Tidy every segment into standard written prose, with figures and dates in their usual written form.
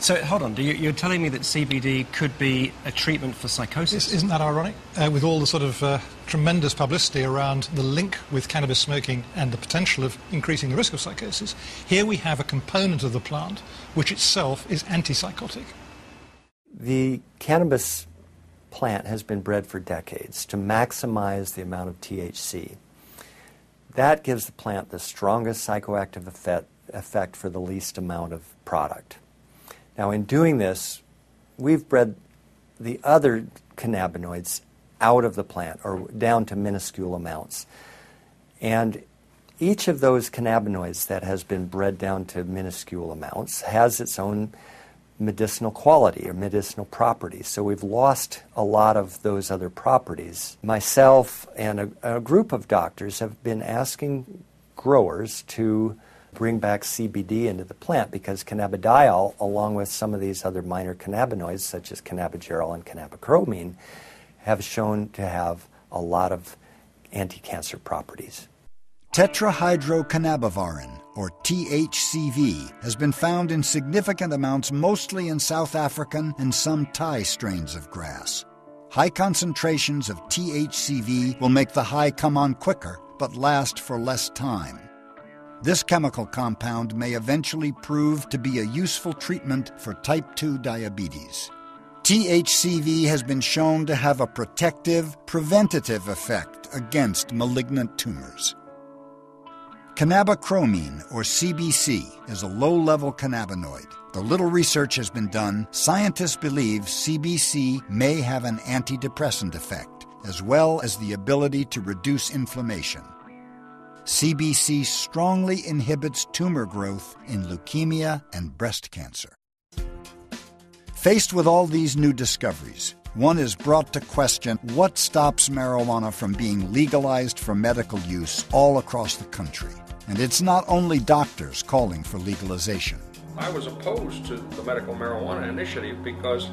So, hold on, you're telling me that CBD could be a treatment for psychosis? Isn't that ironic? With all the sort of tremendous publicity around the link with cannabis smoking and the potential of increasing the risk of psychosis, here we have a component of the plant which itself is antipsychotic. The cannabis plant has been bred for decades to maximize the amount of THC. That gives the plant the strongest psychoactive effect for the least amount of product. Now, in doing this, we've bred the other cannabinoids out of the plant or down to minuscule amounts. And each of those cannabinoids that has been bred down to minuscule amounts has its own medicinal quality or medicinal properties. So we've lost a lot of those other properties. Myself and a group of doctors have been asking growers to bring back CBD into the plant because cannabidiol, along with some of these other minor cannabinoids such as cannabigerol and cannabichromene, have shown to have a lot of anti-cancer properties. Tetrahydrocannabivarin, or THCV, has been found in significant amounts mostly in South African and some Thai strains of grass. High concentrations of THCV will make the high come on quicker, but last for less time. This chemical compound may eventually prove to be a useful treatment for type 2 diabetes. THCV has been shown to have a protective, preventative effect against malignant tumors. Cannabichromene, or CBC, is a low-level cannabinoid. Though little research has been done, scientists believe CBC may have an antidepressant effect, as well as the ability to reduce inflammation. CBC strongly inhibits tumor growth in leukemia and breast cancer. Faced with all these new discoveries, one is brought to question what stops marijuana from being legalized for medical use all across the country. And it's not only doctors calling for legalization. I was opposed to the medical marijuana initiative because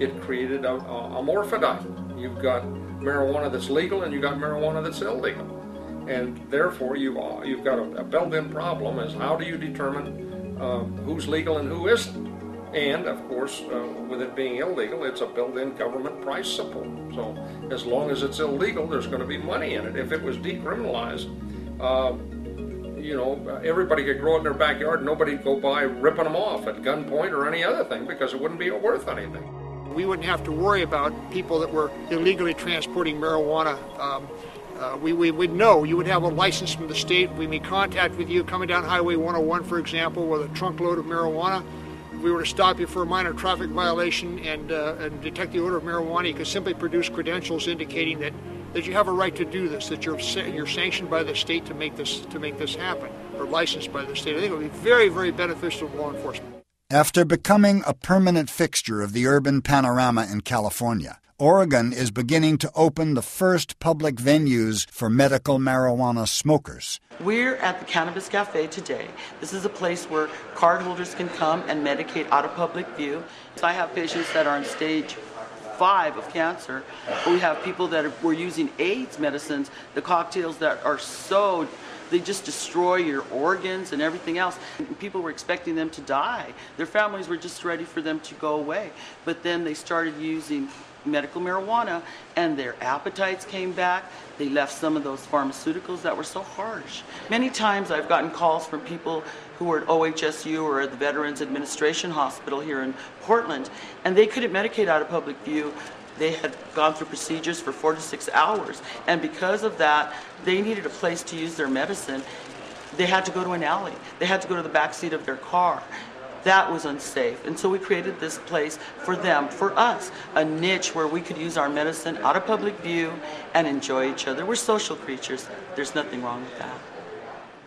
it created a morphodite. You've got marijuana that's legal and you've got marijuana that's illegal. And therefore you've got a built-in problem is how do you determine who's legal and who isn't? And of course, with it being illegal, it's a built-in government price support. So as long as it's illegal, there's going to be money in it. If it was decriminalized, everybody could grow it in their backyard and nobody'd go by ripping them off at gunpoint or any other thing because it wouldn't be worth anything. We wouldn't have to worry about people that were illegally transporting marijuana. We would know. You would have a license from the state. We made contact with you coming down Highway 101, for example, with a trunk load of marijuana. If we were to stop you for a minor traffic violation and detect the odor of marijuana, you could simply produce credentials indicating that you have a right to do this, that you're sanctioned by the state to make this happen, or licensed by the state. I think it would be very, very beneficial to law enforcement. After becoming a permanent fixture of the urban panorama in California, Oregon is beginning to open the first public venues for medical marijuana smokers. We're at the Cannabis Cafe today. This is a place where cardholders can come and medicate out of public view. I have patients that are on stage 5 of cancer. We have people that were using AIDS medicines, the cocktails that are so, they just destroy your organs and everything else. People were expecting them to die. Their families were just ready for them to go away. But then they started using medical marijuana and their appetites came back. They left some of those pharmaceuticals that were so harsh. Many times I've gotten calls from people who were at OHSU or at the Veterans Administration Hospital here in Portland, and they couldn't medicate out of public view. They had gone through procedures for 4 to 6 hours, and because of that, they needed a place to use their medicine. They had to go to an alley. They had to go to the back seat of their car. That was unsafe, and so we created this place for them, for us, a niche where we could use our medicine out of public view and enjoy each other. We're social creatures. There's nothing wrong with that.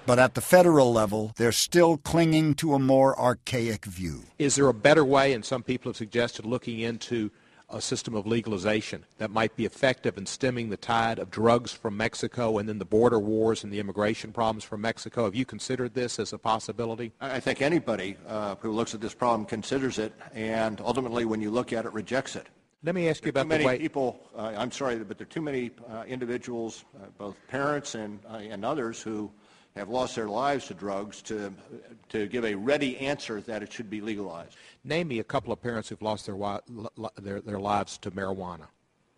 But at the federal level, they're still clinging to a more archaic view. Is there a better way, and some people have suggested looking into a system of legalization that might be effective in stemming the tide of drugs from Mexico and then the border wars and the immigration problems from Mexico? Have you considered this as a possibility? I think anybody who looks at this problem considers it, and ultimately when you look at it, rejects it. Let me ask you about the way people, I'm sorry, but there are too many individuals, both parents and others, who have lost their lives to drugs to give a ready answer that it should be legalized. Name me a couple of parents who've lost their lives to marijuana.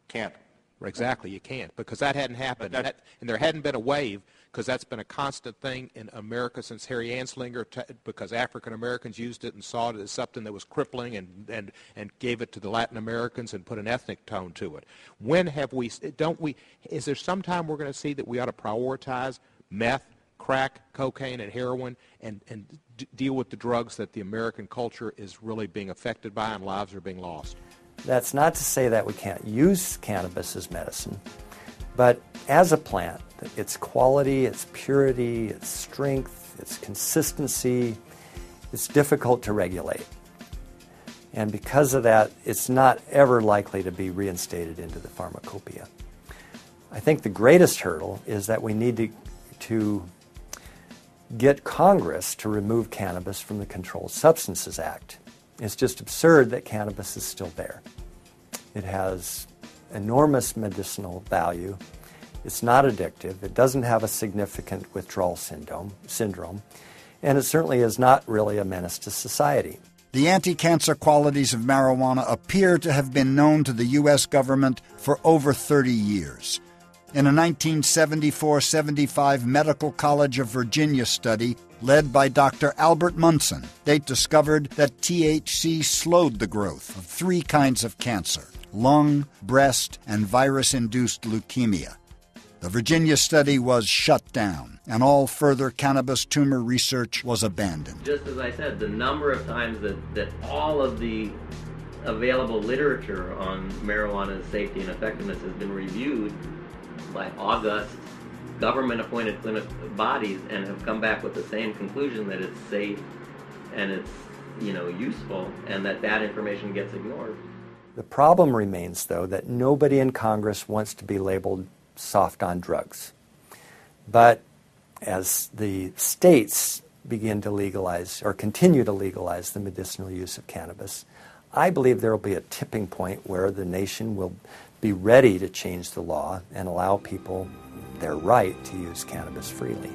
Can't. Exactly, you can't, because that hadn't happened, and there hadn't been a wave, because that's been a constant thing in America since Harry Anslinger, because African Americans used it and saw it as something that was crippling, and gave it to the Latin Americans and put an ethnic tone to it. When have we? Is there some time we're going to see that we ought to prioritize meth, crack, cocaine, and heroin, and deal with the drugs that the American culture is really being affected by and lives are being lost? That's not to say that we can't use cannabis as medicine, but as a plant, its quality, its purity, its strength, its consistency, it's difficult to regulate. And because of that, it's not ever likely to be reinstated into the pharmacopoeia. I think the greatest hurdle is that we need to get Congress to remove cannabis from the Controlled Substances Act. It's just absurd that cannabis is still there. It has enormous medicinal value. It's not addictive. It doesn't have a significant withdrawal syndrome, and it certainly is not really a menace to society. The anti-cancer qualities of marijuana appear to have been known to the U.S. government for over 30 years. In a 1974-75 Medical College of Virginia study led by Dr. Albert Munson, they discovered that THC slowed the growth of 3 kinds of cancer: lung, breast, and virus-induced leukemia. The Virginia study was shut down, and all further cannabis tumor research was abandoned. Just as I said, the number of times that all of the available literature on marijuana's safety and effectiveness has been reviewed by august government-appointed clinical bodies and have come back with the same conclusion, that it's safe and it's, useful, and that information gets ignored. The problem remains, though, that nobody in Congress wants to be labeled soft on drugs. But as the states begin to legalize or continue to legalize the medicinal use of cannabis, I believe there will be a tipping point where the nation will be ready to change the law and allow people their right to use cannabis freely.